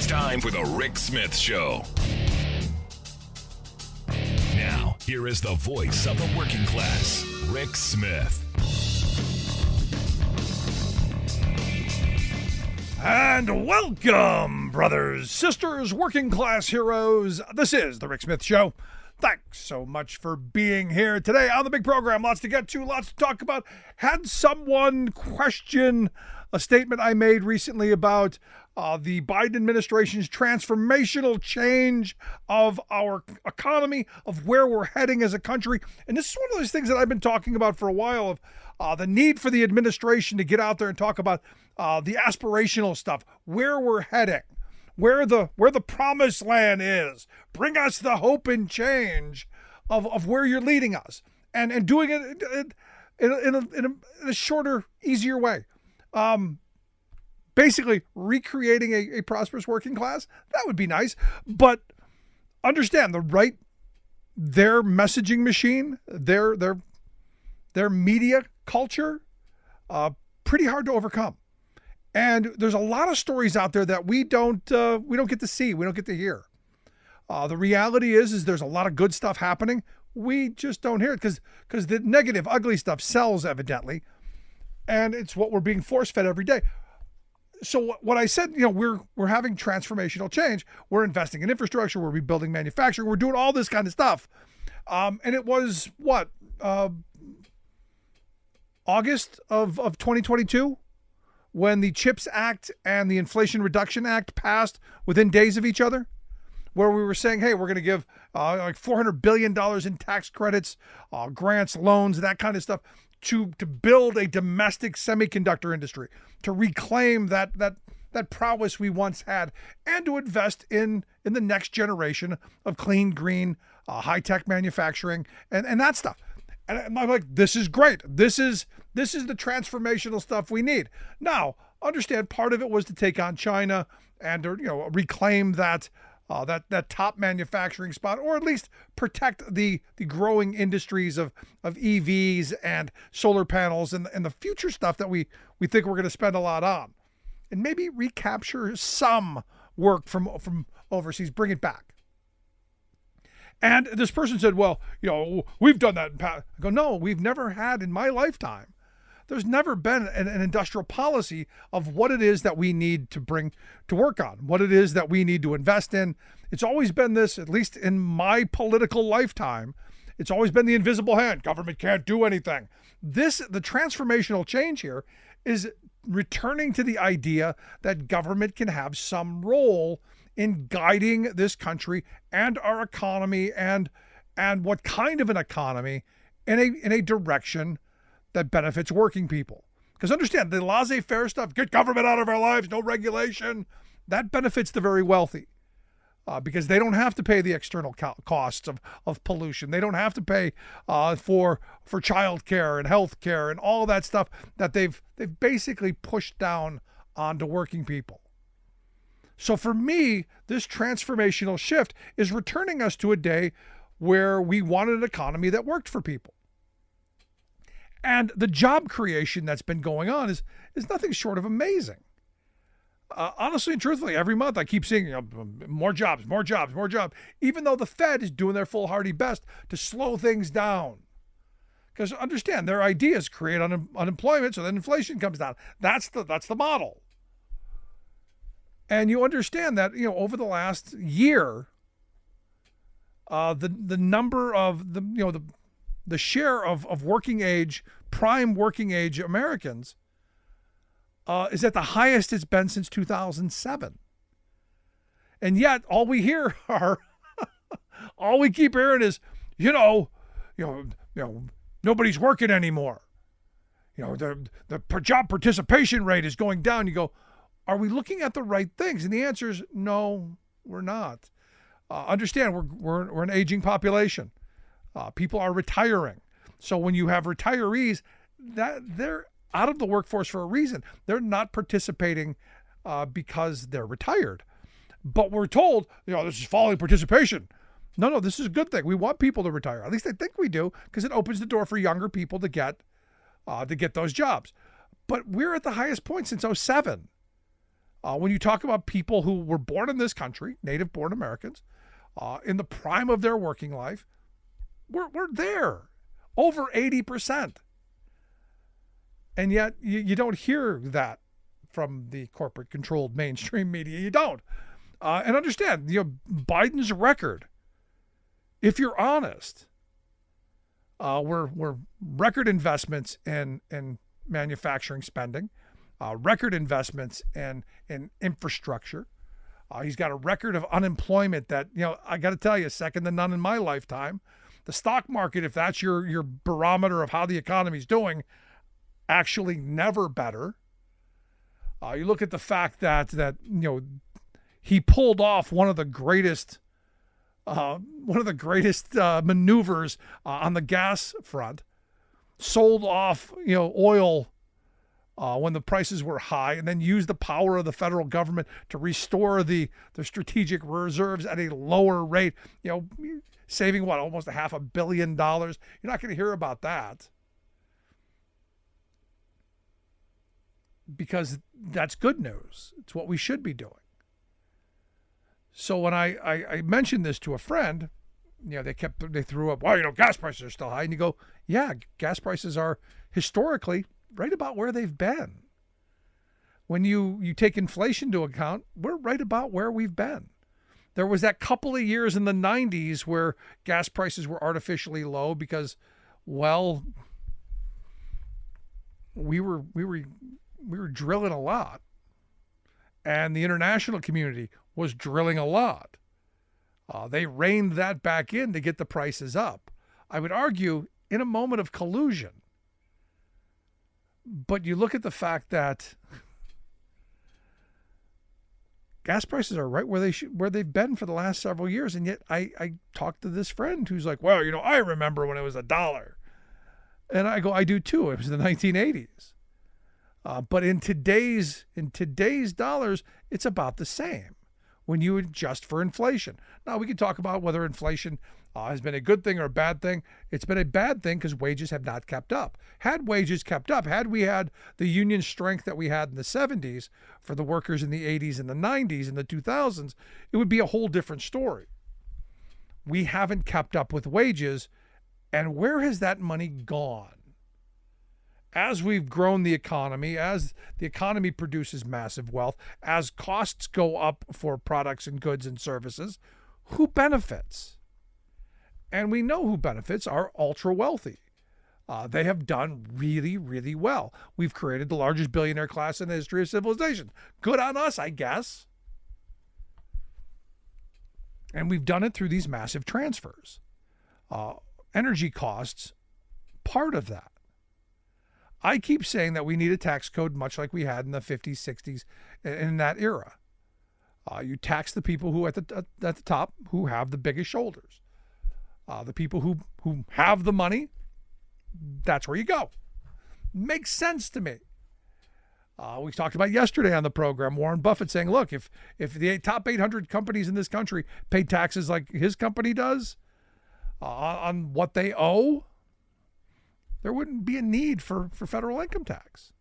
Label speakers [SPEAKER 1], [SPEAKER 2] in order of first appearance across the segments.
[SPEAKER 1] It's time for the Rick Smith Show. Now, here is the voice of the working class, Rick Smith.
[SPEAKER 2] And welcome, brothers, sisters, working class heroes. This is the Rick Smith Show. Thanks so much for being here today on the big program. Lots to get to, lots to talk about. Had someone question a statement I made recently about the Biden administration's transformational change of our economy, of where we're heading as a country. And this is one of those things that I've been talking about for a while, of the need for the administration to get out there and talk about the aspirational stuff, where we're heading, where the promised land is. Bring us the hope and change of where you're leading us, and doing it in a shorter, easier way. Basically recreating a prosperous working class. That would be nice. But understand their messaging machine, their media culture, pretty hard to overcome. And there's a lot of stories out there that we don't get to see, we don't get to hear. The reality is there's a lot of good stuff happening. We just don't hear it because the negative, ugly stuff sells, evidently. And it's what we're being force-fed every day. So what I said, we're having transformational change. We're investing in infrastructure. We're rebuilding manufacturing. We're doing all this kind of stuff. And it was August of 2022 when the CHIPS Act and the Inflation Reduction Act passed within days of each other, where we were saying, hey, we're going to give like $400 billion in tax credits, grants, loans, that kind of stuff, to build a domestic semiconductor industry, to reclaim that prowess we once had, and to invest in the next generation of clean, green, high-tech manufacturing and that stuff. And I'm like, this is great. This is the transformational stuff we need. Now, understand, part of it was to take on China and reclaim that top manufacturing spot, or at least protect the growing industries of EVs and solar panels and the future stuff that we think we're going to spend a lot on, and maybe recapture some work from overseas, bring it back. And this person said, well, we've done that in past. I go, no, we've never had in my lifetime. There's never been an industrial policy of what it is that we need to bring to work on, what it is that we need to invest in. It's always been this, at least in my political lifetime, it's always been the invisible hand. Government can't do anything. The transformational change here is returning to the idea that government can have some role in guiding this country and our economy and what kind of an economy in a direction that benefits working people. Because understand, the laissez-faire stuff, get government out of our lives, no regulation, that benefits the very wealthy. Because they don't have to pay the external costs of pollution. They don't have to pay for child care and health care and all that stuff that they've basically pushed down onto working people. So for me, this transformational shift is returning us to a day where we wanted an economy that worked for people. And the job creation that's been going on is nothing short of amazing. Honestly and truthfully, every month I keep seeing more jobs, even though the Fed is doing their foolhardy best to slow things down. Because understand, their idea is create unemployment so that inflation comes down. That's the model. And you understand that over the last year, the number of the share of working age, prime working age Americans is at the highest it's been since 2007. And yet all we hear all we keep hearing is, nobody's working anymore. The job participation rate is going down. You go, are we looking at the right things? And the answer is no, we're not. Understand, we're an aging population. People are retiring. So when you have retirees, that they're out of the workforce for a reason. They're not participating because they're retired. But we're told, this is falling participation. No, this is a good thing. We want people to retire. At least I think we do, because it opens the door for younger people to get those jobs. But we're at the highest point since 2007. When you talk about people who were born in this country, native-born Americans, in the prime of their working life, we're there, over 80%. And yet you don't hear that from the corporate-controlled mainstream media. You don't. And understand, Biden's record, if you're honest, were record investments in manufacturing spending, record investments in infrastructure. He's got a record of unemployment that, I got to tell you, second to none in my lifetime. The stock market, if that's your barometer of how the economy's doing, actually never better. You look at the fact that he pulled off one of the greatest maneuvers on the gas front, sold off oil when the prices were high, and then used the power of the federal government to restore the strategic reserves at a lower rate, saving almost $500 million. You're not going to hear about that, because that's good news. It's what we should be doing. So when I mentioned this to a friend, they threw up, well, gas prices are still high. And you go, yeah, gas prices are historically right about where they've been. When you take inflation into account, we're right about where we've been. There was that couple of years in the 90s where gas prices were artificially low because, well, we were drilling a lot, and the international community was drilling a lot. They reined that back in to get the prices up. I would argue in a moment of collusion. But you look at the fact that gas prices are right where they've been for the last several years, and yet I talked to this friend who's like, well, I remember when it was $1, and I go, I do too. It was the 1980s. But in today's dollars, it's about the same when you adjust for inflation. Now, we can talk about whether inflation has been a good thing or a bad thing. It's been a bad thing because wages have not kept up. Had wages kept up, had we had the union strength that we had in the 70s for the workers in the 80s and the 90s and the 2000s, it would be a whole different story. We haven't kept up with wages, and where has that money gone? As we've grown the economy, as the economy produces massive wealth, as costs go up for products and goods and services, who benefits? And we know who benefits are ultra wealthy. They have done really, really well. We've created the largest billionaire class in the history of civilization. Good on us, I guess. And we've done it through these massive transfers. Energy costs, part of that. I keep saying that we need a tax code much like we had in the 50s, 60s, in that era. You tax the people who at the top who have the biggest shoulders. The people who have the money, that's where you go. Makes sense to me. We talked about yesterday on the program, Warren Buffett saying, look, if the top 800 companies in this country pay taxes like his company does on what they owe, there wouldn't be a need for federal income tax.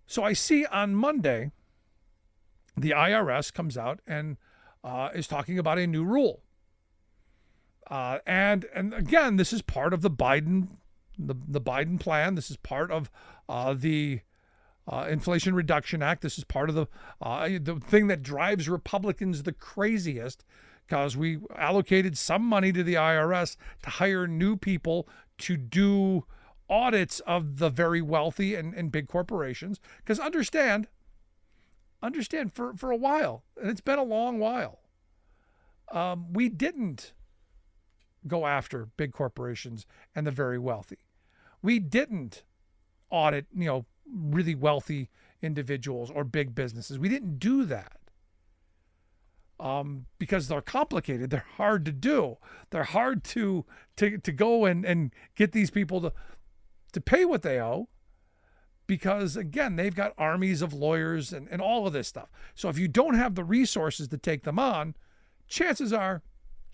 [SPEAKER 2] So I see on Monday, the IRS comes out and is talking about a new rule. And again, this is part of the Biden plan. This is part of the Inflation Reduction Act. This is part of the thing that drives Republicans the craziest, because we allocated some money to the IRS to hire new people to do audits of the very wealthy and big corporations. Because understand for a while, and it's been a long while, we didn't go after big corporations and the very wealthy. We didn't audit, really wealthy individuals or big businesses. We didn't do that. Because they're complicated. They're hard to do. They're hard to go and get these people to pay what they owe, because, again, they've got armies of lawyers and all of this stuff. So if you don't have the resources to take them on, chances are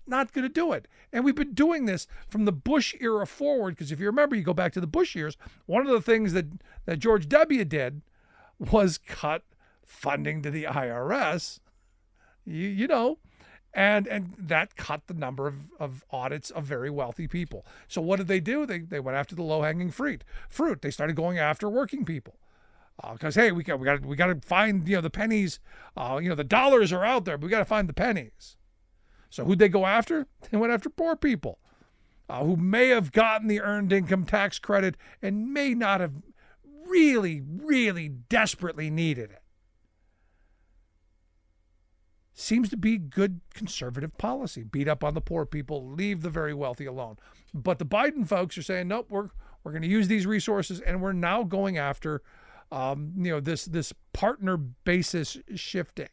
[SPEAKER 2] not going to do it. And we've been doing this from the Bush era forward, because if you remember, you go back to the Bush years, one of the things that George W. did was cut funding to the IRS, and that cut the number of audits of very wealthy people. So what did they do? They went after the low-hanging fruit. They started going after working people. Because hey, we got to find the pennies. The dollars are out there, but we got to find the pennies. So who'd they go after? They went after poor people who may have gotten the earned income tax credit and may not have really, really desperately needed it. Seems to be good conservative policy. Beat up on the poor people, leave the very wealthy alone. But the Biden folks are saying, nope, we're going to use these resources, and we're now going after this partner basis shifting.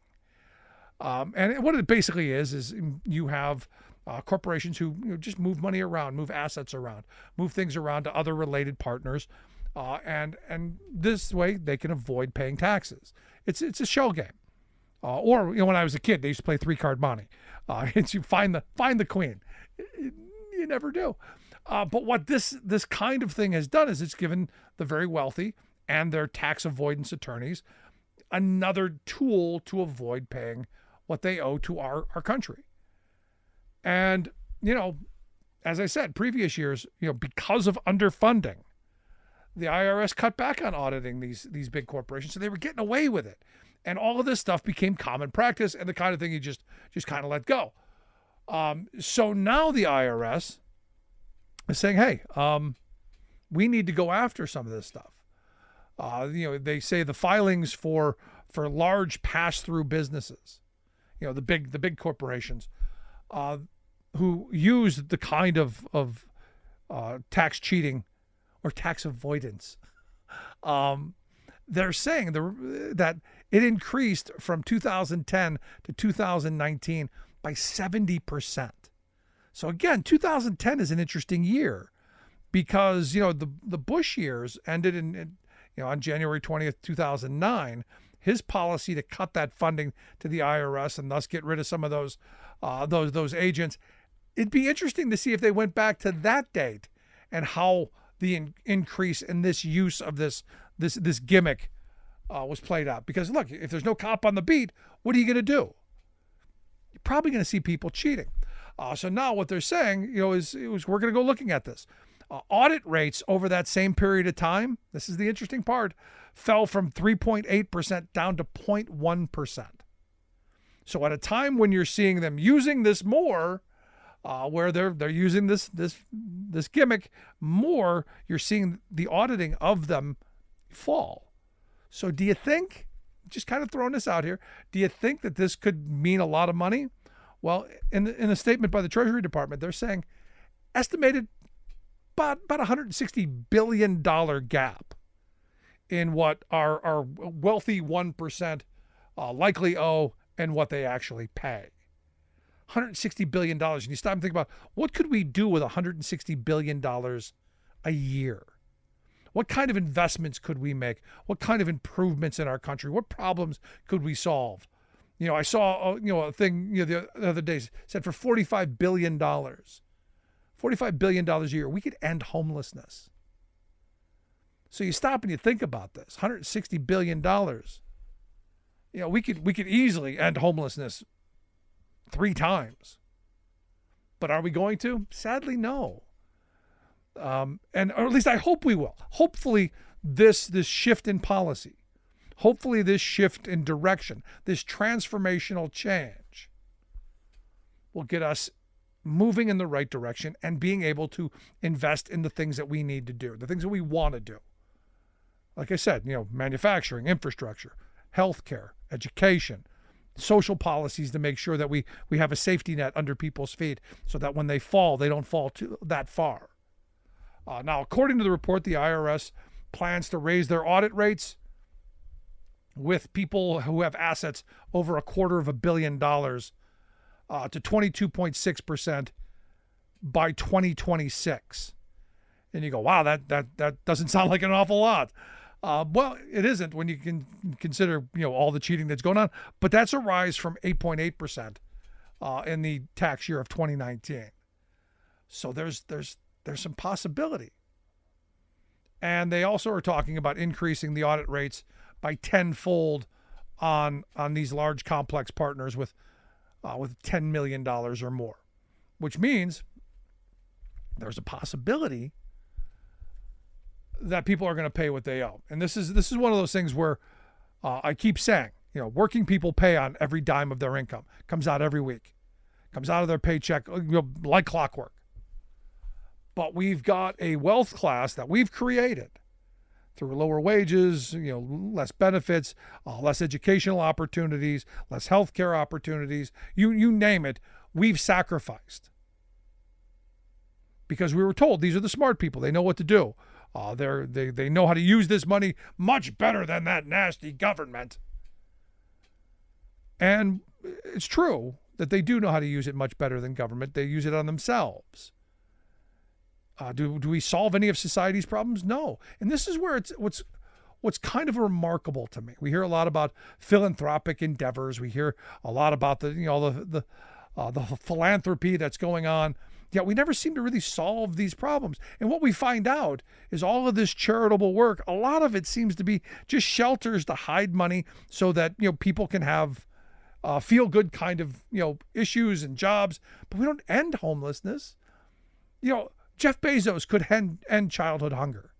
[SPEAKER 2] And what it basically is you have corporations who just move money around, move assets around, move things around to other related partners, and this way they can avoid paying taxes. It's a shell game. Or when I was a kid, they used to play 3-card money. It's you find the queen. You never do. But what this kind of thing has done is it's given the very wealthy and their tax avoidance attorneys another tool to avoid paying what they owe to our country. And, as I said, previous years, because of underfunding, the IRS cut back on auditing these big corporations, so they were getting away with it. And all of this stuff became common practice and the kind of thing you just kind of let go. So now the IRS is saying, hey, we need to go after some of this stuff. They say the filings for large pass-through businesses, the big corporations, who use the kind of tax cheating or tax avoidance. They're saying that it increased from 2010 to 2019 by 70%. So again, 2010 is an interesting year because the Bush years ended in on January 20th, 2009. His policy to cut that funding to the IRS and thus get rid of some of those agents. It'd be interesting to see if they went back to that date and how the increase in this use of this gimmick was played out. Because look, if there's no cop on the beat, what are you going to do? You're probably going to see people cheating. So now what they're saying, is we're going to go looking at this. Audit rates over that same period of time, this is the interesting part, fell from 3.8% down to 0.1%. So at a time when you're seeing them using this more, where they're using this gimmick more, you're seeing the auditing of them fall. So do you think, just kind of throwing this out here, do you think that this could mean a lot of money? Well, in a statement by the Treasury Department, they're saying estimated about $160 billion gap in what our wealthy 1% likely owe and what they actually pay. $160 billion. And you stop and think about, what could we do with $160 billion a year? What kind of investments could we make? What kind of improvements in our country? What problems could we solve? I saw a thing the other day said for $45 billion, $45 billion a year, we could end homelessness. So you stop and you think about this, $160 billion. We could easily end homelessness 3 times. But are we going to? Sadly, no. Or at least I hope we will. Hopefully this shift in policy, hopefully this shift in direction, this transformational change will get us moving in the right direction and being able to invest in the things that we need to do, the things that we want to do. Like I said, manufacturing, infrastructure, healthcare, education, social policies to make sure that we have a safety net under people's feet so that when they fall, they don't fall that far. Now, according to the report, the IRS plans to raise their audit rates with people who have assets over $250 million to 22.6% by 2026. And you go, wow, that doesn't sound like an awful lot. Well, it isn't when you can consider all the cheating that's going on. But that's a rise from 8.8% in the tax year of 2019. So there's some possibility. And they also are talking about increasing the audit rates by tenfold on these large complex partners with $10 million or more, which means there's a possibility that people are going to pay what they owe. And this is one of those things where I keep saying, working people pay on every dime of their income. Comes out every week. Comes out of their paycheck, like clockwork. But we've got a wealth class that we've created through lower wages, less benefits, less educational opportunities, less healthcare opportunities. You name it, we've sacrificed. Because we were told these are the smart people. They know what to do. They know how to use this money much better than that nasty government. And it's true that they do know how to use it much better than government. They use it on themselves. Do we solve any of society's problems? No. And this is where what's kind of remarkable to me. We hear a lot about philanthropic endeavors. We hear a lot about the philanthropy that's going on. Yet we never seem to really solve these problems. And what we find out is all of this charitable work, a lot of it seems to be just shelters to hide money so that people can have feel good kind of issues and jobs. But we don't end homelessness. Jeff Bezos could end childhood hunger.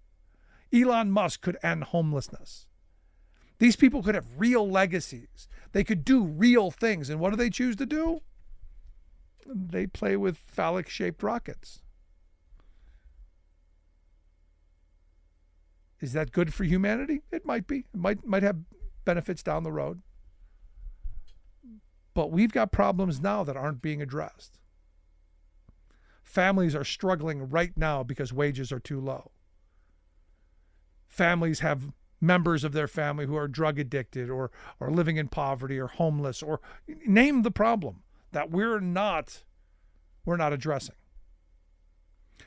[SPEAKER 2] Elon Musk could end homelessness. These people could have real legacies. They could do real things. And what do they choose to do? They play with phallic-shaped rockets. Is that good for humanity? It might be. It might have benefits down the road. But we've got problems now that aren't being addressed. Families are struggling right now because wages are too low. Families have members of their family who are drug addicted or living in poverty or homeless, or name the problem that we're not addressing.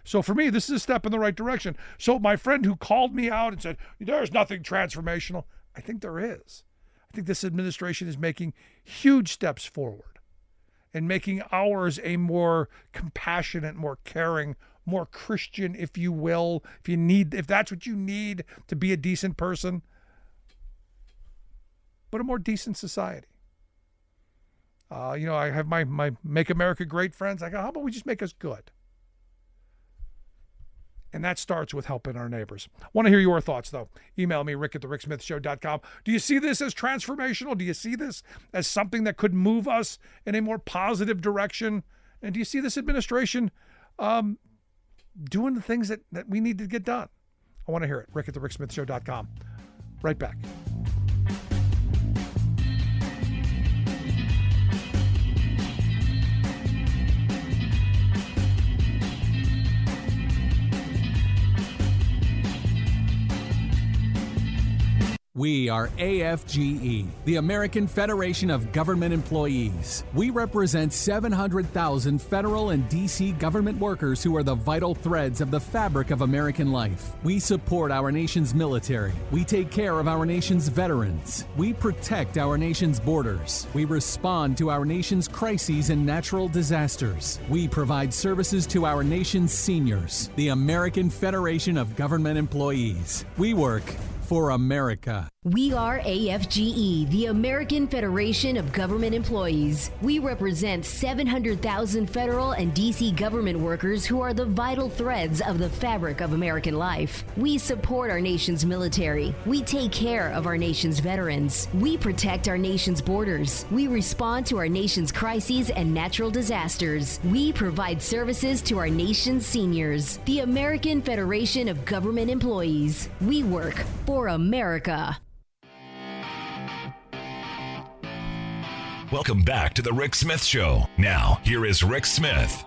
[SPEAKER 2] So for me, this is a step in the right direction. So my friend who called me out and said, there's nothing transformational, I think there is. I think this administration is making huge steps forward and making ours a more compassionate, more caring, more Christian, if you will, if that's what you need to be a decent person, but a more decent society. I have my Make America Great friends. I go, how about we just make us good? And that starts with helping our neighbors. I want to hear your thoughts, though. Email me, rick@thericksmithshow.com. Do you see this as transformational? Do you see this as something that could move us in a more positive direction? And do you see this administration doing the things that we need to get done? I want to hear it. rick@thericksmithshow.com. Right back.
[SPEAKER 3] We are AFGE, the American Federation of Government Employees. We represent 700,000 federal and D.C. government workers who are the vital threads of the fabric of American life. We support our nation's military. We take care of our nation's veterans. We protect our nation's borders. We respond to our nation's crises and natural disasters. We provide services to our nation's seniors. The American Federation of Government Employees. We work for America.
[SPEAKER 4] We are AFGE, the American Federation of Government Employees. We represent 700,000 federal and D.C. government workers who are the vital threads of the fabric of American life. We support our nation's military. We take care of our nation's veterans. We protect our nation's borders. We respond to our nation's crises and natural disasters. We provide services to our nation's seniors. The American Federation of Government Employees. We work for America.
[SPEAKER 1] Welcome back to The Rick Smith Show. Now, here is Rick Smith.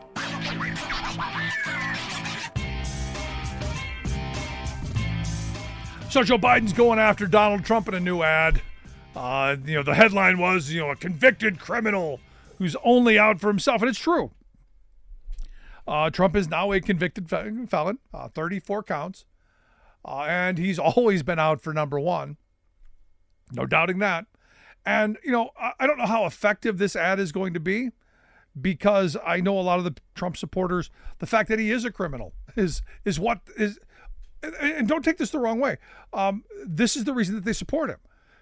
[SPEAKER 2] So Joe Biden's going after Donald Trump in a new ad. The headline was, a convicted criminal who's only out for himself. And it's true. Trump is now a convicted felon, 34 counts. And he's always been out for number one. No doubting that. And, I don't know how effective this ad is going to be because I know a lot of the Trump supporters, the fact that he is a criminal is what is, and don't take this the wrong way. This is the reason that they support him,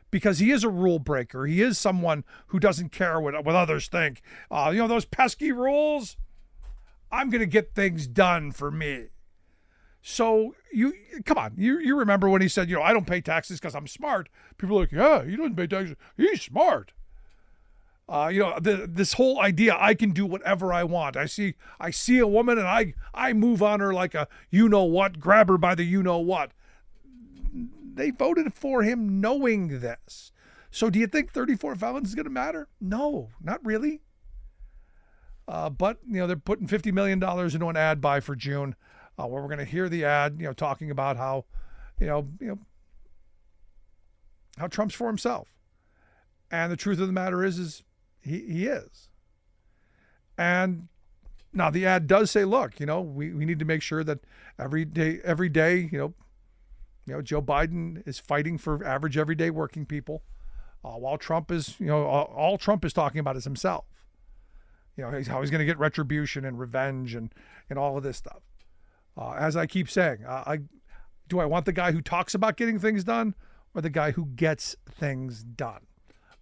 [SPEAKER 2] because he is a rule breaker. He is someone who doesn't care what others think. Those pesky rules, I'm going to get things done for me. So come on, you remember when he said, I don't pay taxes because I'm smart. People are like, yeah, he doesn't pay taxes. He's smart. This whole idea, I can do whatever I want. I see a woman and I move on her like a you-know-what, grab her by the you-know-what. They voted for him knowing this. So do you think 34 felons is going to matter? No, not really. But they're putting $50 million into an ad buy for June, where we're going to hear the ad, talking about how, how Trump's for himself. And the truth of the matter is he is. And now the ad does say, look, we need to make sure that every day, Joe Biden is fighting for average everyday working people, while Trump is, all Trump is talking about is himself. How he's going to get retribution and revenge and all of this stuff. As I keep saying, do I want the guy who talks about getting things done or the guy who gets things done?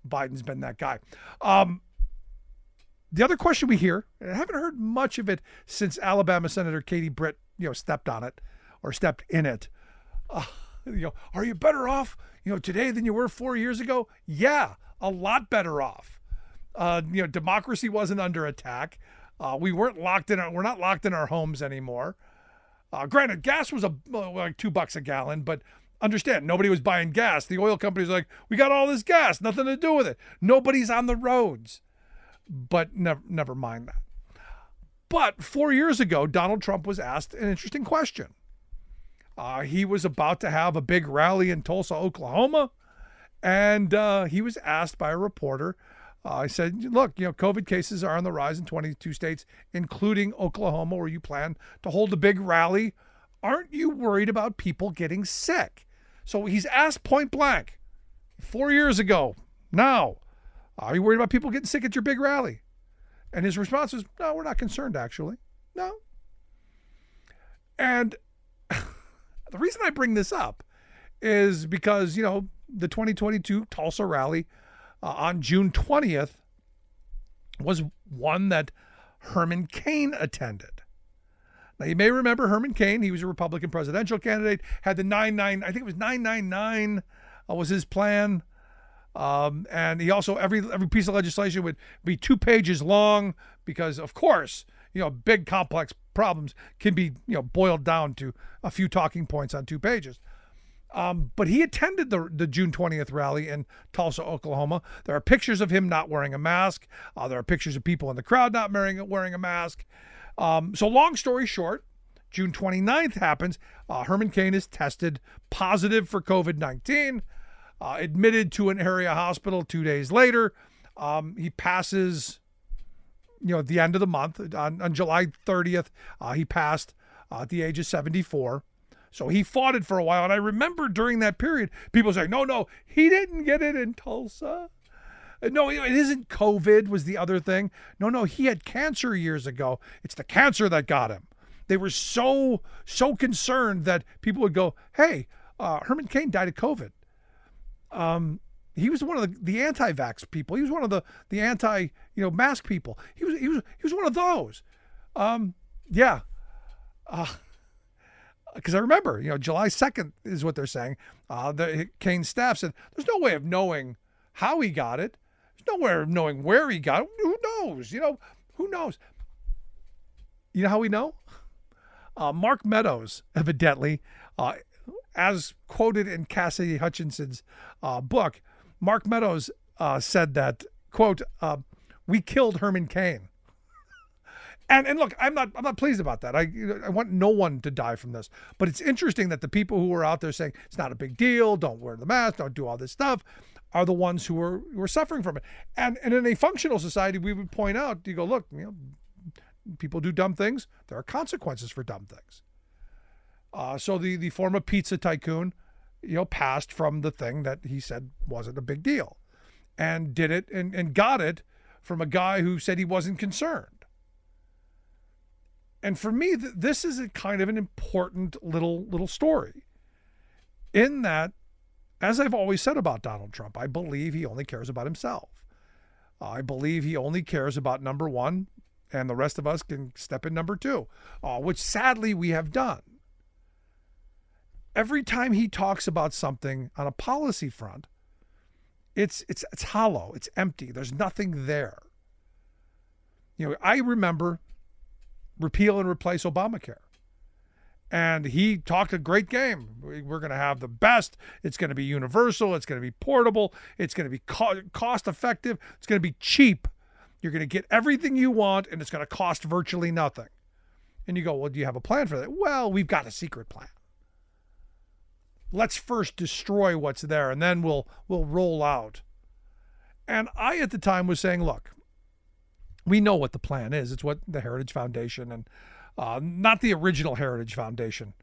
[SPEAKER 2] Biden's been that guy. The other question we hear, and I haven't heard much of it since Alabama Senator Katie Britt, stepped on it or stepped in it. Are you better off, today than you were 4 years ago? Yeah, a lot better off. Democracy wasn't under attack. We're not locked in our homes anymore. Granted, gas was like $2 a gallon, but understand, nobody was buying gas. The oil company's like, we got all this gas, nothing to do with it. Nobody's on the roads. But never mind that. But 4 years ago, Donald Trump was asked an interesting question. He was about to have a big rally in Tulsa, Oklahoma, and he was asked by a reporter. I said, look, COVID cases are on the rise in 22 states, including Oklahoma, where you plan to hold a big rally. Aren't you worried about people getting sick? So he's asked point blank 4 years ago. Now, are you worried about people getting sick at your big rally? And his response is, no, we're not concerned, actually. No. And the reason I bring this up is because, the 2022 Tulsa rally on June 20th was one that Herman Cain attended. Now, you may remember Herman Cain. He was a Republican presidential candidate, had the 999 was his plan. And he also, every piece of legislation would be 2 pages long because, of course, big complex problems can be, boiled down to a few talking points on 2 pages. But he attended the June 20th rally in Tulsa, Oklahoma. There are pictures of him not wearing a mask. There are pictures of people in the crowd not wearing a mask. So long story short, June 29th happens. Herman Cain is tested positive for COVID-19, admitted to an area hospital 2 days later. He passes, at the end of the month, on July 30th, he passed at the age of 74. So he fought it for a while. And I remember during that period, people saying, no, he didn't get it in Tulsa. No, it isn't COVID was the other thing. No, he had cancer years ago. It's the cancer that got him. They were so concerned that people would go, hey, Herman Cain died of COVID. He was one of the anti-vax people. He was one of the anti, mask people. He was one of those. Yeah. Because I remember, July 2nd is what they're saying. The Cain staff said, there's no way of knowing how he got it. There's no way of knowing where he got it. Who knows? Who knows? You know how we know? Mark Meadows, evidently, as quoted in Cassidy Hutchinson's book, Mark Meadows said that, quote, we killed Herman Cain. And look, I'm not pleased about that. I want no one to die from this. But it's interesting that the people who are out there saying it's not a big deal, don't wear the mask, don't do all this stuff, are the ones who are suffering from it. And in a functional society, we would point out, you go, look, people do dumb things. There are consequences for dumb things. So the former pizza tycoon, passed from the thing that he said wasn't a big deal, and did it and got it from a guy who said he wasn't concerned. And for me, this is a kind of an important little story, in that, as I've always said about Donald Trump, I believe he only cares about himself. I believe he only cares about number one, and the rest of us can step in number two, which sadly we have done. Every time he talks about something on a policy front, it's hollow, it's empty. There's nothing there. I remember repeal and replace Obamacare. And he talked a great game. We're going to have the best. It's going to be universal. It's going to be portable. It's going to be cost effective. It's going to be cheap. You're going to get everything you want, and it's going to cost virtually nothing. And you go, well, do you have a plan for that? Well, we've got a secret plan. Let's first destroy what's there, and then we'll roll out. And I, at the time, was saying, look, we know what the plan is. It's what the Heritage Foundation and not the original Heritage Foundation,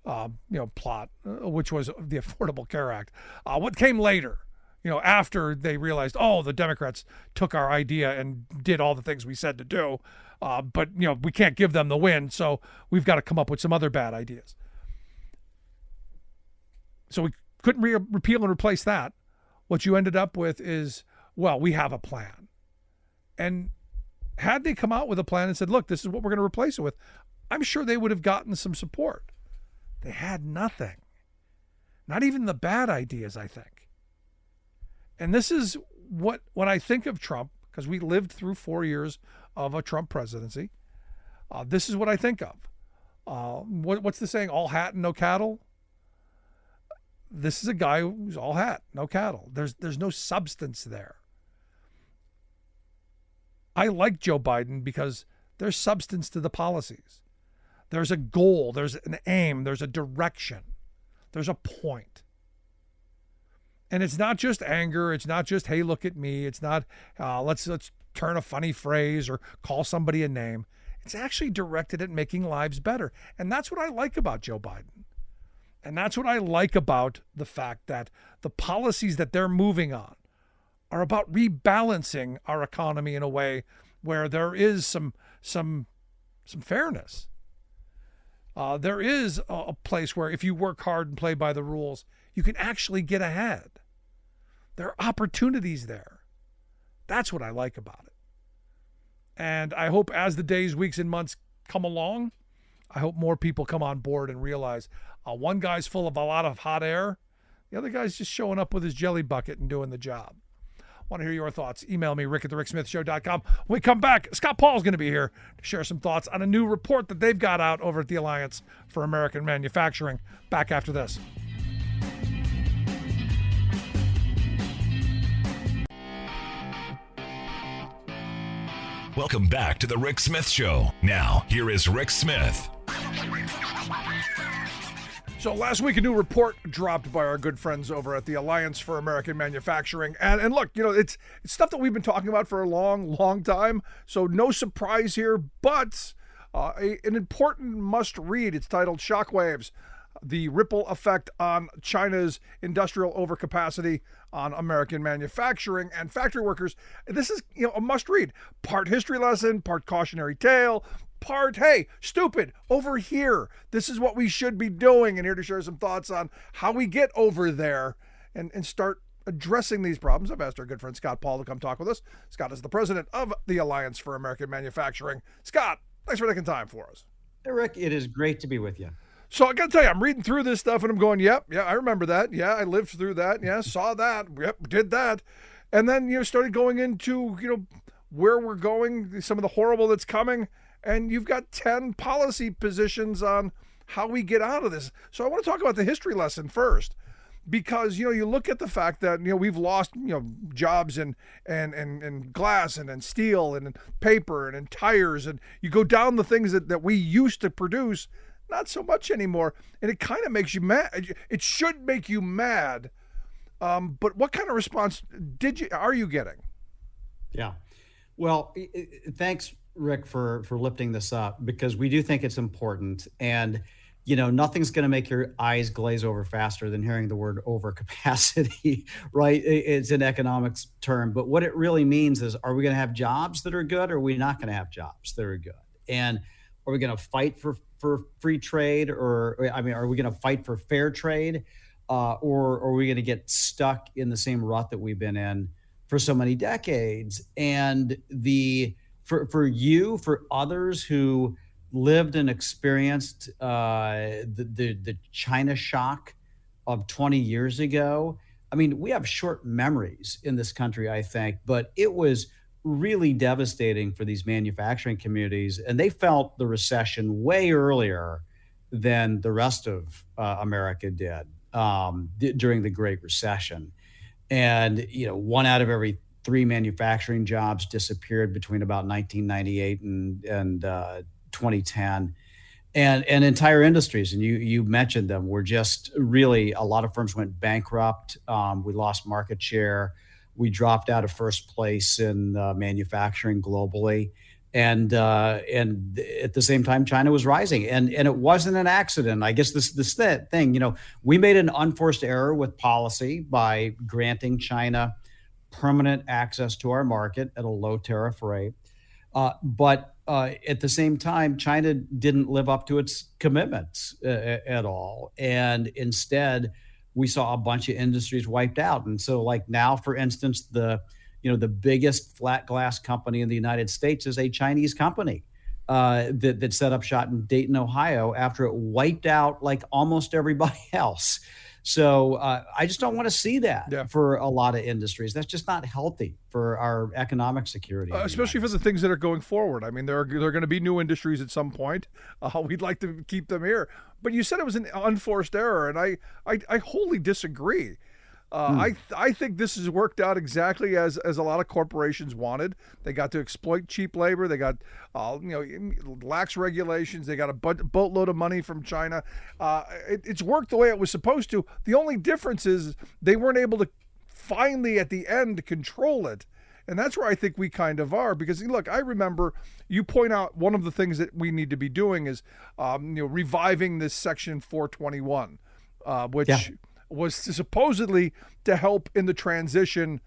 [SPEAKER 2] plot, which was the Affordable Care Act. What came later, after they realized, the Democrats took our idea and did all the things we said to do, but we can't give them the win, so we've got to come up with some other bad ideas. So we couldn't repeal and replace that. What you ended up with is, well, we have a plan. And had they come out with a plan and said, look, this is what we're going to replace it with, I'm sure they would have gotten some support. They had nothing. Not even the bad ideas, I think. And this is when I think of Trump, because we lived through 4 years of a Trump presidency, this is what I think of. What's the saying? All hat and no cattle? This is a guy who's all hat, no cattle. There's no substance there. I like Joe Biden because there's substance to the policies. There's a goal, there's an aim, there's a direction, there's a point. And it's not just anger, it's not just, hey, look at me, it's not let's turn a funny phrase or call somebody a name. It's actually directed at making lives better. And that's what I like about Joe Biden. And that's what I like about the fact that the policies that they're moving on are about rebalancing our economy in a way where there is some fairness. There is a place where if you work hard and play by the rules, you can actually get ahead. There are opportunities there. That's what I like about it. And I hope as the days, weeks, and months come along, I hope more people come on board and realize one guy's full of a lot of hot air. The other guy's just showing up with his jelly bucket and doing the job. Want to hear your thoughts? Email me, rick@thericksmithshow.com. When we come back, Scott Paul's going to be here to share some thoughts on a new report that they've got out over at the Alliance for American Manufacturing. Back after this.
[SPEAKER 1] Welcome back to the Rick Smith Show. Now, here is Rick Smith.
[SPEAKER 2] So last week, a new report dropped by our good friends over at the Alliance for American Manufacturing. And look, it's stuff that we've been talking about for a long time. So no surprise here, but an important must read. It's titled Shockwaves: The Ripple Effect on China's Industrial Overcapacity on American Manufacturing and Factory Workers. This is a must read. Part history lesson, part cautionary tale, part, hey, stupid, over here. This is what we should be doing. And here to share some thoughts on how we get over there and start addressing these problems. I've asked our good friend Scott Paul to come talk with us. Scott is the president of the Alliance for American Manufacturing. Scott, thanks for taking time for us.
[SPEAKER 5] Hey, Rick, it is great to be with you.
[SPEAKER 2] So I got to tell you, I'm reading through this stuff and I'm going, yeah, I remember that. Yeah, I lived through that. Yeah, saw that. Yep, did that. And then, started going into, where we're going, some of the horrible that's coming. And you've got 10 policy positions on how we get out of this. So I want to talk about the history lesson first, because, you look at the fact that, we've lost, jobs in glass and in steel and in paper and in tires. And you go down the things that we used to produce, not so much anymore. And it kind of makes you mad. It should make you mad. But what kind of response are you getting?
[SPEAKER 5] Yeah. Well, thanks, Rick, for lifting this up, because we do think it's important. And nothing's going to make your eyes glaze over faster than hearing the word overcapacity, right? It's an economics term, but what it really means is, are we going to have jobs that are good, or are we not going to have jobs that are good? And are we going to fight for free trade, or are we going to fight for fair trade, or are we going to get stuck in the same rut that we've been in for so many decades? And for others who lived and experienced the China shock of 20 years ago. I mean, we have short memories in this country, I think, but it was really devastating for these manufacturing communities, and they felt the recession way earlier than the rest of America did during the Great Recession. And, one out of every three manufacturing jobs disappeared between about 1998 and 2010, and entire industries, and you mentioned them, were just really, a lot of firms went bankrupt. We lost market share. We dropped out of first place in manufacturing globally, and at the same time, China was rising, and it wasn't an accident. I guess this thing, we made an unforced error with policy by granting China permanent access to our market at a low tariff rate. But at the same time, China didn't live up to its commitments at all. And instead, we saw a bunch of industries wiped out. And so, like now, for instance, the biggest flat glass company in the United States is a Chinese company that set up shop in Dayton, Ohio, after it wiped out like almost everybody else. So I just don't want to see that for a lot of industries. That's just not healthy for our economic security.
[SPEAKER 2] Especially for the things that are going forward. I mean, there are going to be new industries at some point. We'd like to keep them here. But you said it was an unforced error, and I wholly disagree. I think this has worked out exactly as a lot of corporations wanted. They got to exploit cheap labor. They got lax regulations. They got a boatload of money from China. It's worked the way it was supposed to. The only difference is they weren't able to finally at the end control it. And that's where I think we kind of are, because look, I remember you point out one of the things that we need to be doing is reviving this Section 421, which was supposedly to help in the transition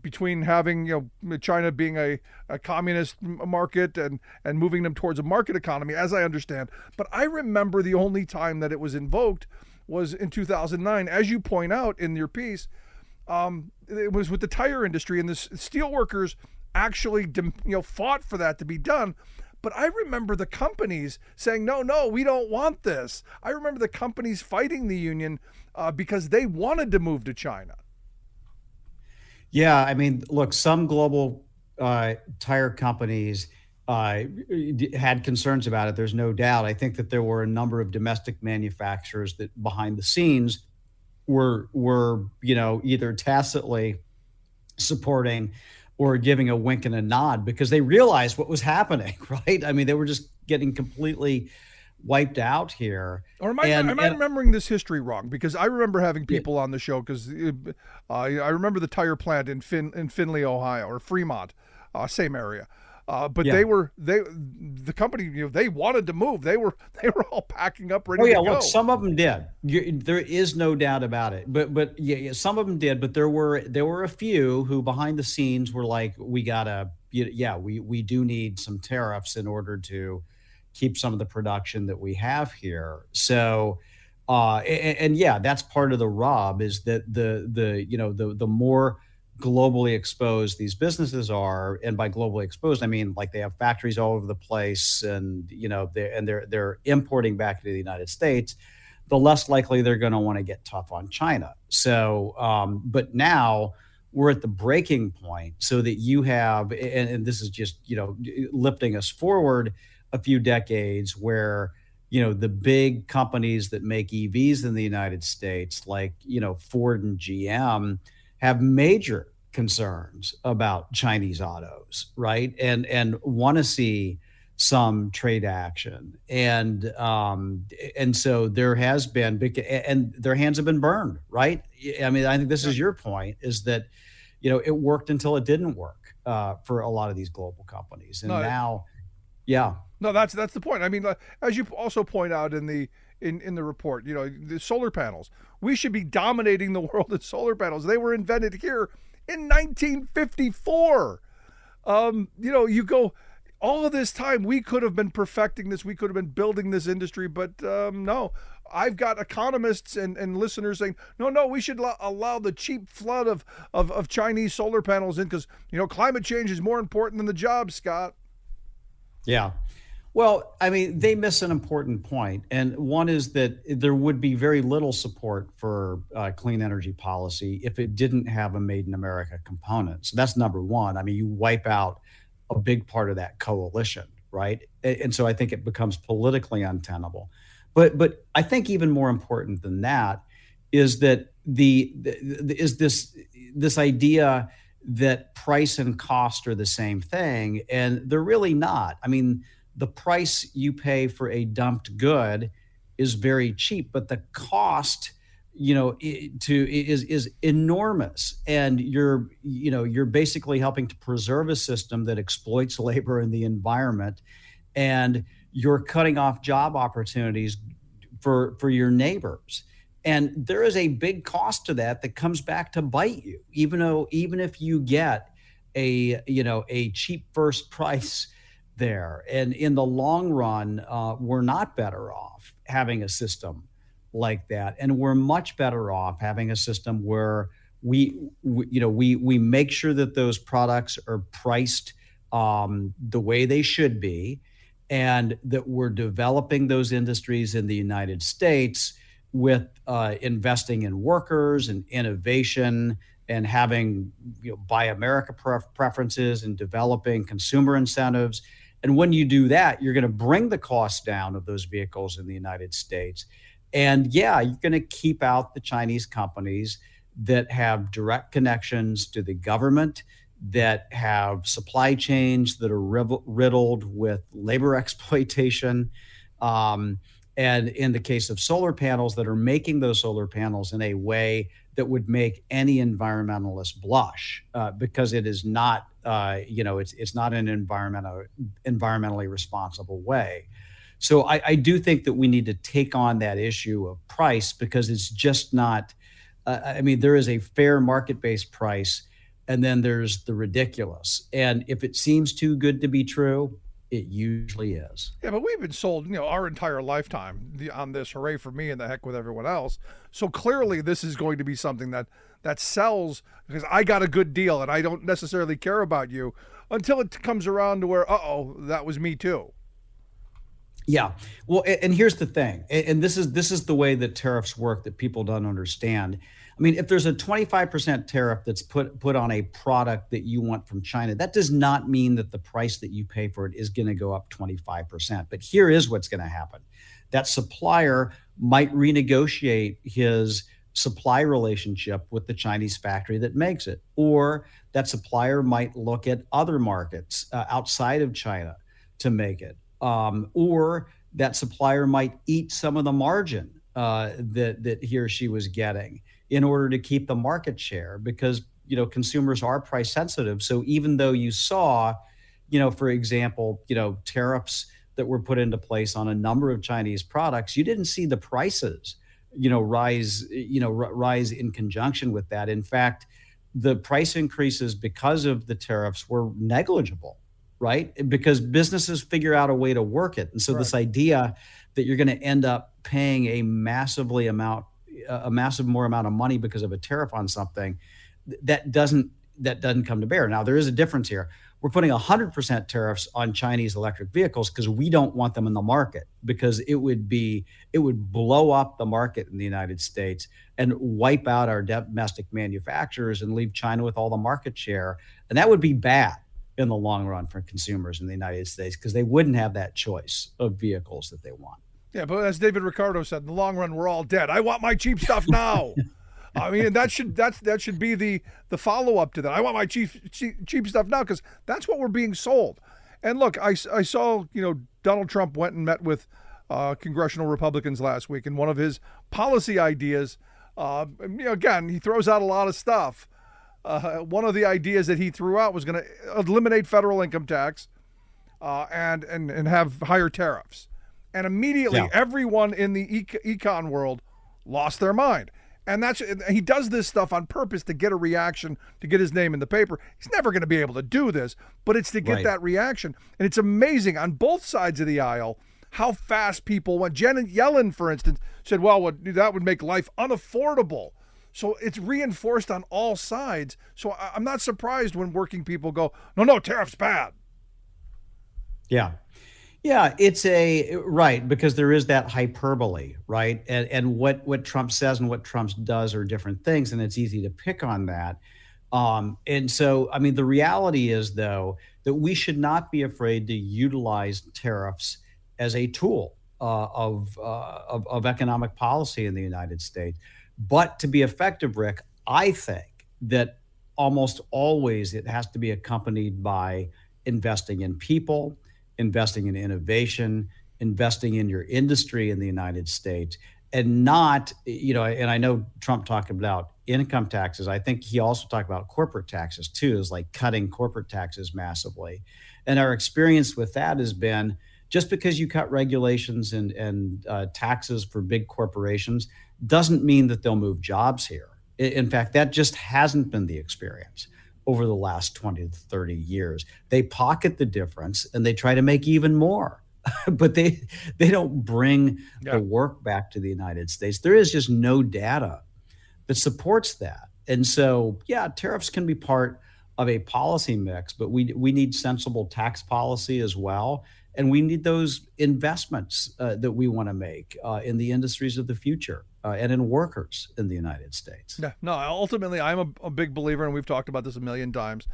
[SPEAKER 2] between having China being a communist market and moving them towards a market economy, as I understand. But I remember the only time that it was invoked was in 2009, as you point out in your piece. It was with the tire industry, and the steel workers actually fought for that to be done. But I remember the companies saying, no, we don't want this. I remember the companies fighting the union because they wanted to move to China.
[SPEAKER 5] Yeah, I mean, look, some global tire companies had concerns about it. There's no doubt. I think that there were a number of domestic manufacturers that behind the scenes were either tacitly supporting or giving a wink and a nod because they realized what was happening, right? I mean, they were just getting completely wiped out here.
[SPEAKER 2] Or am I remembering this history wrong? Because I remember having people on the show because I remember the tire plant in Findlay, Ohio, or Fremont, same area. But the company, they wanted to move. They were all packing up, ready to go.
[SPEAKER 5] Look, some of them did. There is no doubt about it. But some of them did. But there were a few who behind the scenes were like, we do need some tariffs in order to keep some of the production that we have here. So, that's part of the rub is that the more globally exposed these businesses are, and by globally exposed I mean like they have factories all over the place, and they're importing back into the United States, the less likely they're going to want to get tough on China. So, but now we're at the breaking point, so that you have, and this is just lifting us forward a few decades, where the big companies that make EVs in the United States, like Ford and GM, have major concerns about Chinese autos, right? And want to see some trade action. And so there has been big, and their hands have been burned, right? I mean, I think this is your point, is that, it worked until it didn't work for a lot of these global companies. And now.
[SPEAKER 2] No, that's the point. I mean, as you also point out in in the report. You know, the solar panels. We should be dominating the world in solar panels. They were invented here in 1954. You know, you go all of this time, we could have been perfecting this. We could have been building this industry, but no. I've got economists and listeners saying, no, we should allow the cheap flood of Chinese solar panels in because, you know, climate change is more important than the jobs, Scott.
[SPEAKER 5] Yeah. Well, I mean, they miss an important point. And one is that there would be very little support for clean energy policy if it didn't have a Made in America component. So that's number one. I mean, you wipe out a big part of that coalition, right? And so I think it becomes politically untenable. But I think even more important than that is that this idea that price and cost are the same thing, and they're really not. I mean, the price you pay for a dumped good is very cheap, but the cost, you know, is enormous, and you're basically helping to preserve a system that exploits labor and the environment, and you're cutting off job opportunities for your neighbors. And there is a big cost to that comes back to bite you, even if you get a cheap first price there. And in the long run, we're not better off having a system like that. And we're much better off having a system where we make sure that those products are priced the way they should be, and that we're developing those industries in the United States with investing in workers and innovation and having Buy America preferences and developing consumer incentives. And when you do that, you're going to bring the cost down of those vehicles in the United States. And yeah, you're going to keep out the Chinese companies that have direct connections to the government, that have supply chains that are riddled with labor exploitation. And in the case of solar panels, that are making those solar panels in a way that would make any environmentalist blush, because it is not, it's not an environmentally responsible way. So I do think that we need to take on that issue of price, because it's just not, there is a fair market-based price, and then there's the ridiculous. And if it seems too good to be true, it usually is.
[SPEAKER 2] Yeah, but we've been sold, our entire lifetime on this, hooray for me and the heck with everyone else. So clearly this is going to be something that sells, because I got a good deal and I don't necessarily care about you, until it comes around to where, that was me too.
[SPEAKER 5] Yeah. Well, and here's the thing, and this is the way that tariffs work that people don't understand. I mean, if there's a 25% tariff that's put on a product that you want from China, that does not mean that the price that you pay for it is going to go up 25%. But here is what's going to happen. That supplier might renegotiate his supply relationship with the Chinese factory that makes it, or that supplier might look at other markets outside of China to make it, or that supplier might eat some of the margin that he or she was getting in order to keep the market share, because consumers are price sensitive. So even though you saw, for example, tariffs that were put into place on a number of Chinese products, you didn't see the prices rise in conjunction with that. In fact, the price increases because of the tariffs were negligible, right? Because businesses figure out a way to work it. And so This idea that you're going to end up paying a massive more amount of money because of a tariff on something, that doesn't come to bear. Now, there is a difference here. We're putting 100% tariffs on Chinese electric vehicles because we don't want them in the market, because it would blow up the market in the United States and wipe out our domestic manufacturers and leave China with all the market share. And that would be bad in the long run for consumers in the United States, because they wouldn't have that choice of vehicles that they want.
[SPEAKER 2] Yeah, but as David Ricardo said, in the long run, we're all dead. I want my cheap stuff now. I mean, that should be the follow-up to that. I want my cheap stuff now, because that's what we're being sold. And look, I saw, Donald Trump went and met with congressional Republicans last week, and one of his policy ideas, again, he throws out a lot of stuff. One of the ideas that he threw out was going to eliminate federal income tax and have higher tariffs. And immediately
[SPEAKER 5] Yeah.
[SPEAKER 2] everyone in the econ world lost their mind. And he does this stuff on purpose to get a reaction, to get his name in the paper. He's never going to be able to do this, but it's to get
[SPEAKER 5] Right.
[SPEAKER 2] that reaction. And it's amazing on both sides of the aisle how fast people went. Janet Yellen, for instance, said, well, that would make life unaffordable. So it's reinforced on all sides. So I'm not surprised when working people go, no, tariffs bad.
[SPEAKER 5] Yeah. Yeah, it's right, because there is that hyperbole, right? And what Trump says and what Trump does are different things, and it's easy to pick on that. And so, I mean, the reality is, though, that we should not be afraid to utilize tariffs as a tool of economic policy in the United States. But to be effective, Rick, I think that almost always it has to be accompanied by investing in people, investing in innovation, investing in your industry in the United States, and not, and I know Trump talked about income taxes. I think he also talked about corporate taxes too, is like cutting corporate taxes massively. And our experience with that has been, just because you cut regulations and taxes for big corporations doesn't mean that they'll move jobs here. In fact, that just hasn't been the experience over the last 20 to 30 years. They pocket the difference and they try to make even more, but they don't bring the work back to the United States. There is just no data that supports that. And so, yeah, tariffs can be part of a policy mix, but we need sensible tax policy as well. And we need those investments that we want to make in the industries of the future and in workers in the United States.
[SPEAKER 2] Yeah, no, ultimately, I'm a big believer, and we've talked about this a million times,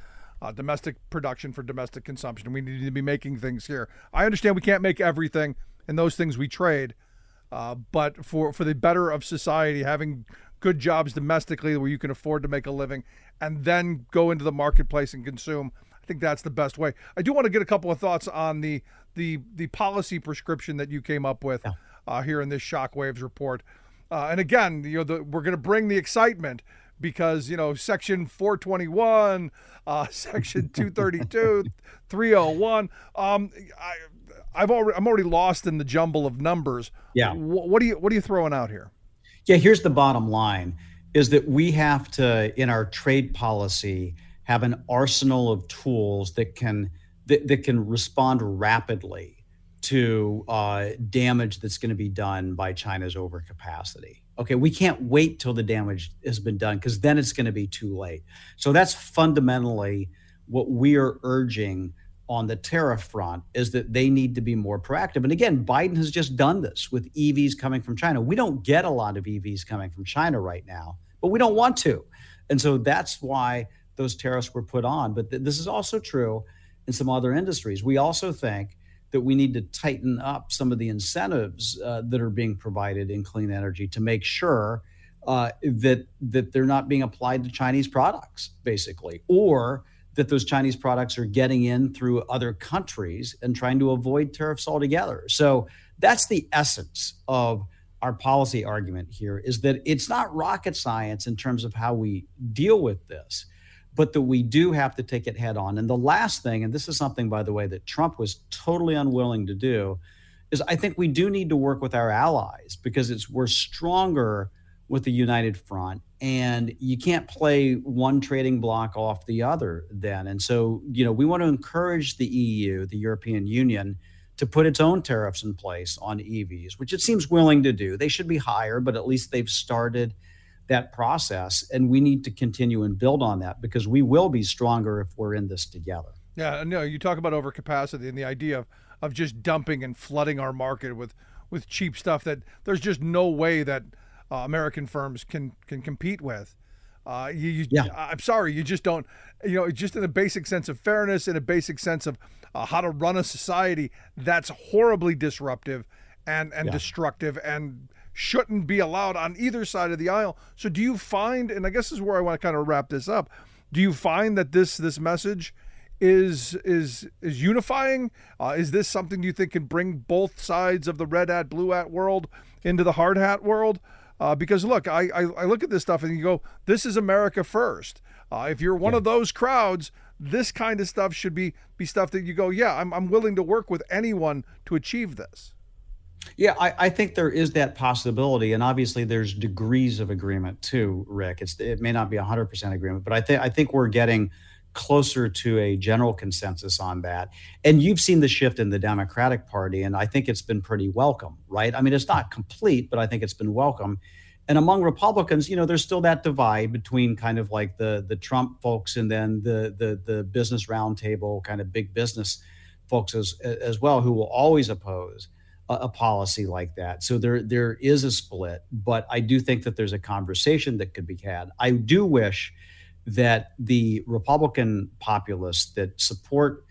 [SPEAKER 2] domestic production for domestic consumption. We need to be making things here. I understand we can't make everything, and those things we trade, but for the better of society, having good jobs domestically where you can afford to make a living and then go into the marketplace and consume, I think that's the best way. I do want to get a couple of thoughts on the policy prescription that you came up with here in this Shockwaves report. And again, we're going to bring the excitement because, Section 421, Section 232, 301. I'm already lost in the jumble of numbers.
[SPEAKER 5] Yeah.
[SPEAKER 2] What are you throwing out here?
[SPEAKER 5] Yeah, here's the bottom line, is that we have to, in our trade policy, have an arsenal of tools that can respond rapidly to damage that's going to be done by China's overcapacity. Okay, we can't wait till the damage has been done, because then it's going to be too late. So that's fundamentally what we are urging on the tariff front, is that they need to be more proactive. And again, Biden has just done this with EVs coming from China. We don't get a lot of EVs coming from China right now, but we don't want to. And so that's why those tariffs were put on. But this is also true in some other industries. We also think that we need to tighten up some of the incentives that are being provided in clean energy to make sure that they're not being applied to Chinese products, basically, or that those Chinese products are getting in through other countries and trying to avoid tariffs altogether. So that's the essence of our policy argument here, is that it's not rocket science in terms of how we deal with this, but that we do have to take it head on. And the last thing, and this is something, by the way, that Trump was totally unwilling to do, is I think we do need to work with our allies, because we're stronger with the united front, and you can't play one trading bloc off the other then. And so, we want to encourage the EU, the European Union, to put its own tariffs in place on EVs, which it seems willing to do. They should be higher, but at least they've started that process, and we need to continue and build on that, because we will be stronger if we're in this together.
[SPEAKER 2] Yeah, no, you talk about overcapacity and the idea of just dumping and flooding our market with cheap stuff that there's just no way that American firms can compete with. I'm sorry, you just don't, just in a basic sense of fairness, in a basic sense of how to run a society, that's horribly disruptive and destructive and shouldn't be allowed on either side of the aisle. So do you find, and I guess this is where I want to kind of wrap this up, do you find that this message is unifying? Is this something you think can bring both sides of the red hat, blue hat world into the hard hat world? Because look, I look at this stuff and you go, this is America first. If you're one of those crowds, this kind of stuff should be stuff that you go, yeah, I'm willing to work with anyone to achieve this.
[SPEAKER 5] Yeah, I think there is that possibility, and obviously there's degrees of agreement too, Rick. It may not be 100% agreement, but I think we're getting closer to a general consensus on that. And you've seen the shift in the Democratic Party, and I think it's been pretty welcome, right? I mean, it's not complete, but I think it's been welcome. And among Republicans, there's still that divide between kind of like the Trump folks and then the business roundtable kind of big business folks as well, who will always oppose a policy like that. So there is a split, but I do think that there's a conversation that could be had. I do wish that the Republican populists that support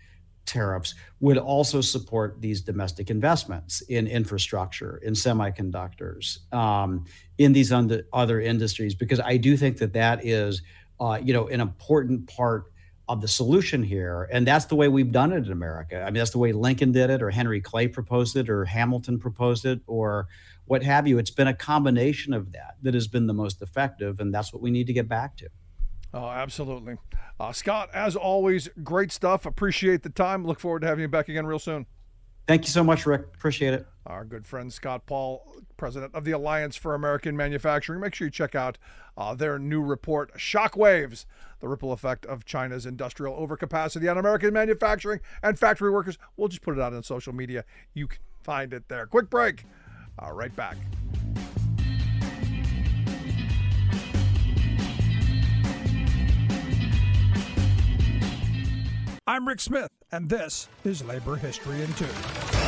[SPEAKER 5] tariffs would also support these domestic investments in infrastructure, in semiconductors, in these other industries, because I do think that is, an important part of the solution here. And that's the way we've done it in America. I mean, that's the way Lincoln did it, or Henry Clay proposed it, or Hamilton proposed it, or what have you. It's been a combination of that has been the most effective, and that's what we need to get back to.
[SPEAKER 2] Oh, absolutely. Scott, as always, great stuff. Appreciate the time. Look forward to having you back again real soon.
[SPEAKER 5] Thank you so much, Rick. Appreciate it.
[SPEAKER 2] Our good friend Scott Paul, president of the Alliance for American Manufacturing. Make sure you check out their new report, Shockwaves, the ripple effect of China's industrial overcapacity on American manufacturing and factory workers. We'll just put it out on social media. You can find it there. Quick break. Right back. I'm Rick Smith, and this is Labor History in 2.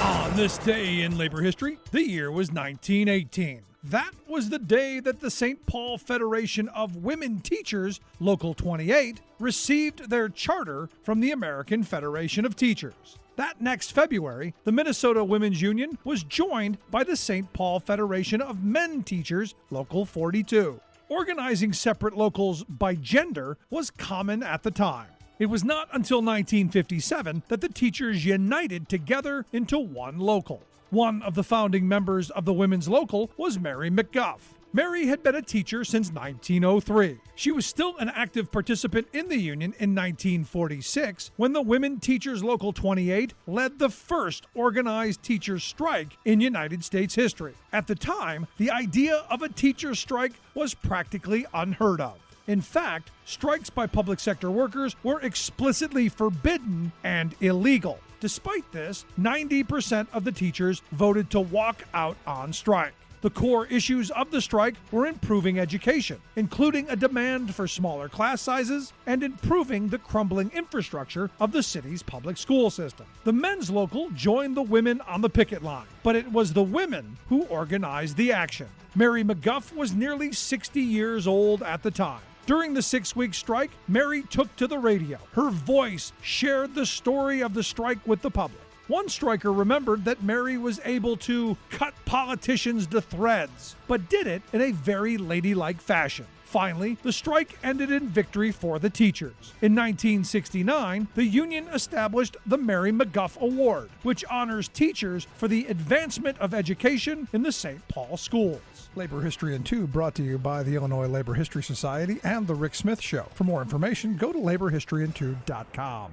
[SPEAKER 2] On this day in labor history, the year was 1918. That was the day that the St. Paul Federation of Women Teachers, Local 28, received their charter from the American Federation of Teachers. That next February, the Minnesota Women's Union was joined by the St. Paul Federation of Men Teachers, Local 42. Organizing separate locals by gender was common at the time. It was not until 1957 that the teachers united together into one local. One of the founding members of the Women's Local was Mary McGuff. Mary had been a teacher since 1903. She was still an active participant in the union in 1946 when the Women Teachers Local 28 led the first organized teachers' strike in United States history. At the time, the idea of a teacher strike was practically unheard of. In fact, strikes by public sector workers were explicitly forbidden and illegal. Despite this, 90% of the teachers voted to walk out on strike. The core issues of the strike were improving education, including a demand for smaller class sizes and improving the crumbling infrastructure of the city's public school system. The men's local joined the women on the picket line, but it was the women who organized the action. Mary McGuff was nearly 60 years old at the time. During the 6-week strike, Mary took to the radio. Her voice shared the story of the strike with the public. One striker remembered that Mary was able to cut politicians to threads, but did it in a very ladylike fashion. Finally, the strike ended in victory for the teachers. In 1969, the union established the Mary McGuff Award, which honors teachers for the advancement of education in the St. Paul schools. Labor History in 2 brought to you by the Illinois Labor History Society and The Rick Smith Show. For more information, go to laborhistoryin2.com.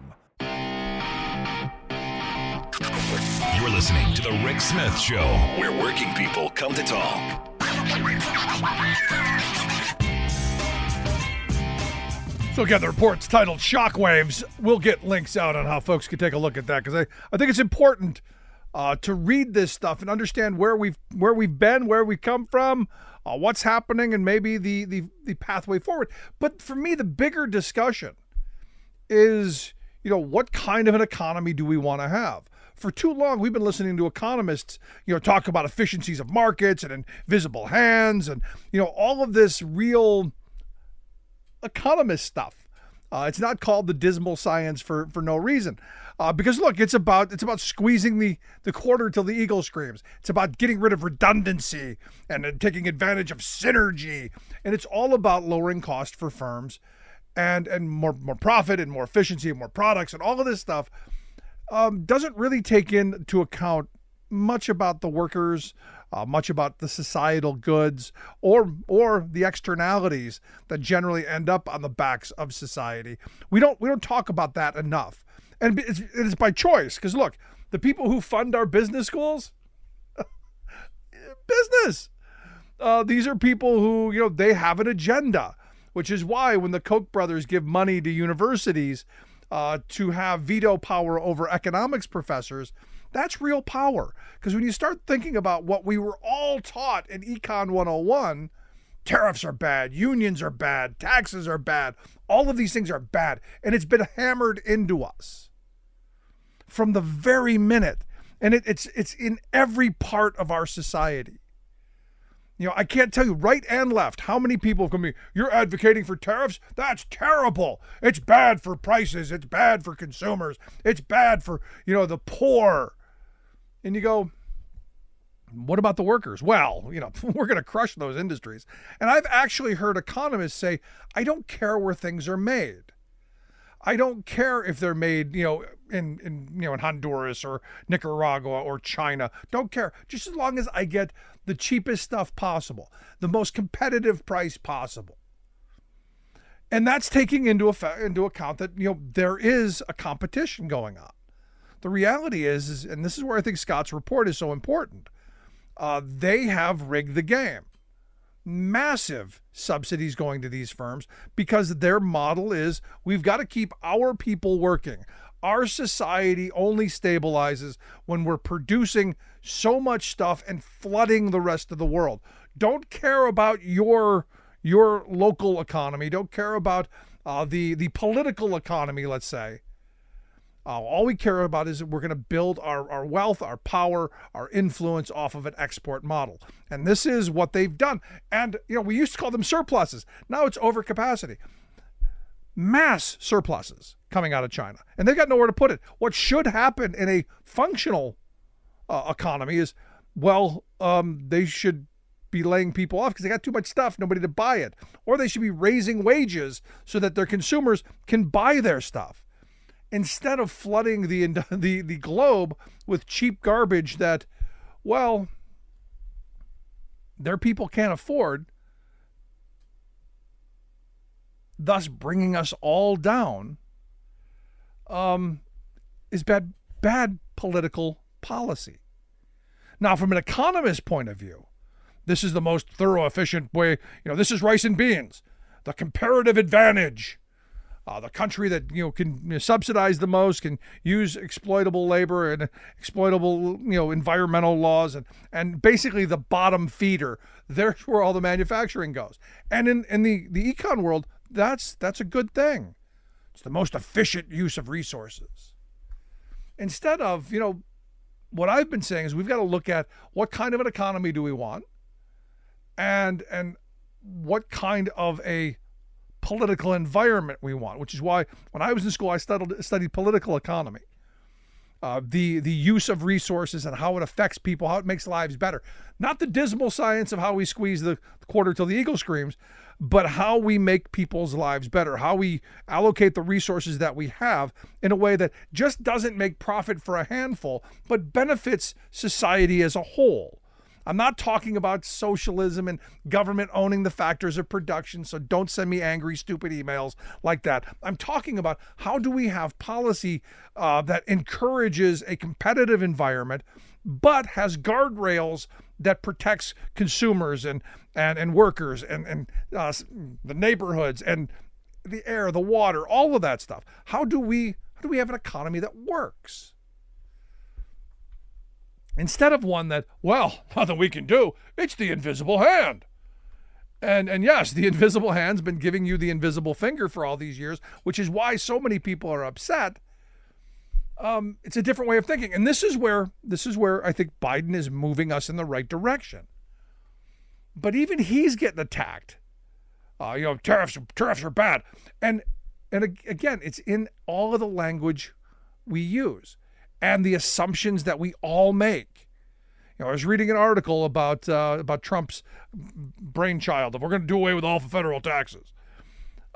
[SPEAKER 1] You're listening to The Rick Smith Show, where working people come to talk.
[SPEAKER 2] So again, the report's titled Shockwaves. We'll get links out on how folks can take a look at that, because I think it's important to read this stuff and understand where we've been, where we come from, what's happening, and maybe the pathway forward. But for me, the bigger discussion is, what kind of an economy do we want to have? For too long, we've been listening to economists, talk about efficiencies of markets and invisible hands and, all of this real economist stuff. It's not called the dismal science for no reason. Because look, it's about squeezing the quarter till the eagle screams. It's about getting rid of redundancy and taking advantage of synergy. And it's all about lowering cost for firms and more profit and more efficiency and more products, and all of this stuff doesn't really take into account much about the workers, much about the societal goods, or the externalities that generally end up on the backs of society. We don't talk about that enough. And it's by choice, because look, the people who fund our business schools, business. These are people who, they have an agenda, which is why when the Koch brothers give money to universities to have veto power over economics professors, that's real power. Because when you start thinking about what we were all taught in Econ 101, tariffs are bad, unions are bad, taxes are bad, all of these things are bad. And it's been hammered into us from the very minute. And it's in every part of our society. I can't tell you right and left how many people have come to me, you're advocating for tariffs? That's terrible. It's bad for prices. It's bad for consumers. It's bad for, the poor. And you go, what about the workers? Well, we're going to crush those industries. And I've actually heard economists say, I don't care where things are made. I don't care if they're made, in Honduras or Nicaragua or China. Don't care. Just as long as I get the cheapest stuff possible, the most competitive price possible. And that's taking into account that, there is a competition going on. The reality is, and this is where I think Scott's report is so important, they have rigged the game. Massive subsidies going to these firms because their model is we've got to keep our people working. Our society only stabilizes when we're producing so much stuff and flooding the rest of the world. Don't care about your local economy. Don't care about the political economy, let's say. All we care about is that we're going to build our wealth, our power, our influence off of an export model. And this is what they've done. And, we used to call them surpluses. Now it's overcapacity. Mass surpluses coming out of China. And they've got nowhere to put it. What should happen in a functional economy is, they should be laying people off because they got too much stuff, nobody to buy it. Or they should be raising wages so that their consumers can buy their stuff. Instead of flooding the globe with cheap garbage that, their people can't afford, thus bringing us all down, is bad political policy. Now, from an economist's point of view, this is the most thorough, efficient way. This is rice and beans, the comparative advantage. The country that can subsidize the most, can use exploitable labor and exploitable environmental laws, and basically the bottom feeder. There's where all the manufacturing goes. And in the econ world, that's a good thing. It's the most efficient use of resources. Instead of what I've been saying is we've got to look at what kind of an economy do we want, and what kind of a political environment we want, which is why when I was in school, I studied political economy, the use of resources and how it affects people, how it makes lives better. Not the dismal science of how we squeeze the quarter till the eagle screams, but how we make people's lives better, how we allocate the resources that we have in a way that just doesn't make profit for a handful, but benefits society as a whole. I'm not talking about socialism and government owning the factors of production, so don't send me angry, stupid emails like that. I'm talking about how do we have policy that encourages a competitive environment, but has guardrails that protects consumers and workers and the neighborhoods and the air, the water, all of that stuff. How do we have an economy that works? Instead of one that, nothing we can do, it's the invisible hand. And yes, the invisible hand's been giving you the invisible finger for all these years, which is why so many people are upset. It's a different way of thinking. And this is where I think Biden is moving us in the right direction. But even he's getting attacked. Tariffs are bad. And again, it's in all of the language we use and the assumptions that we all make. I was reading an article about Trump's brainchild that we're going to do away with all the federal taxes,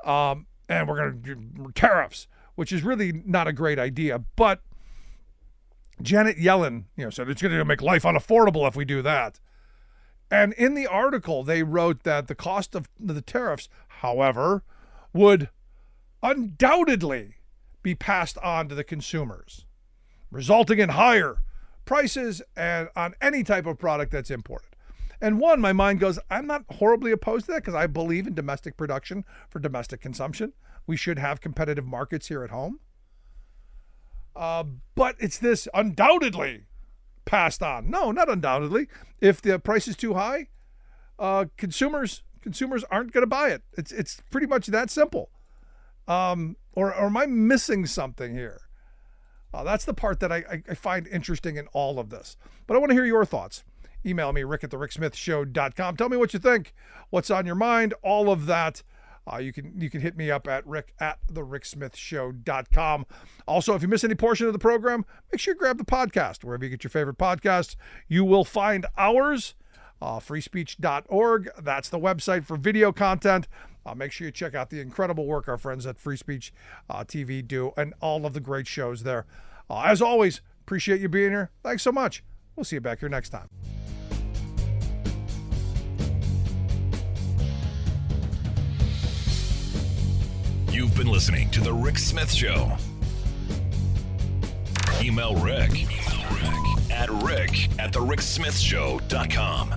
[SPEAKER 2] and we're going to do tariffs, which is really not a great idea. But Janet Yellen, said it's going to make life unaffordable if we do that. And in the article, they wrote that the cost of the tariffs, however, would undoubtedly be passed on to the consumers, resulting in higher prices and on any type of product that's imported. And one, my mind goes, I'm not horribly opposed to that because I believe in domestic production for domestic consumption. We should have competitive markets here at home. But it's this undoubtedly passed on. No, not undoubtedly. If the price is too high, consumers aren't going to buy it. It's pretty much that simple. Or am I missing something here? That's the part that I find interesting in all of this. But I want to hear your thoughts. Email me, rick@thericksmithshow.com. Tell me what you think, what's on your mind, all of that. You can hit me up at rick@thericksmithshow.com. Also, if you miss any portion of the program, make sure you grab the podcast. Wherever you get your favorite podcasts, you will find ours. Freespeech.org. That's the website for video content. Make sure you check out the incredible work our friends at Free Speech TV do and all of the great shows there. As always, appreciate you being here. Thanks so much. We'll see you back here next time.
[SPEAKER 1] You've been listening to The Rick Smith Show. Email Rick at rick@thericksmithshow.com.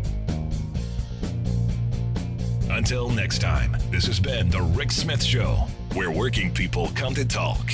[SPEAKER 1] Until next time, this has been The Rick Smith Show, where working people come to talk.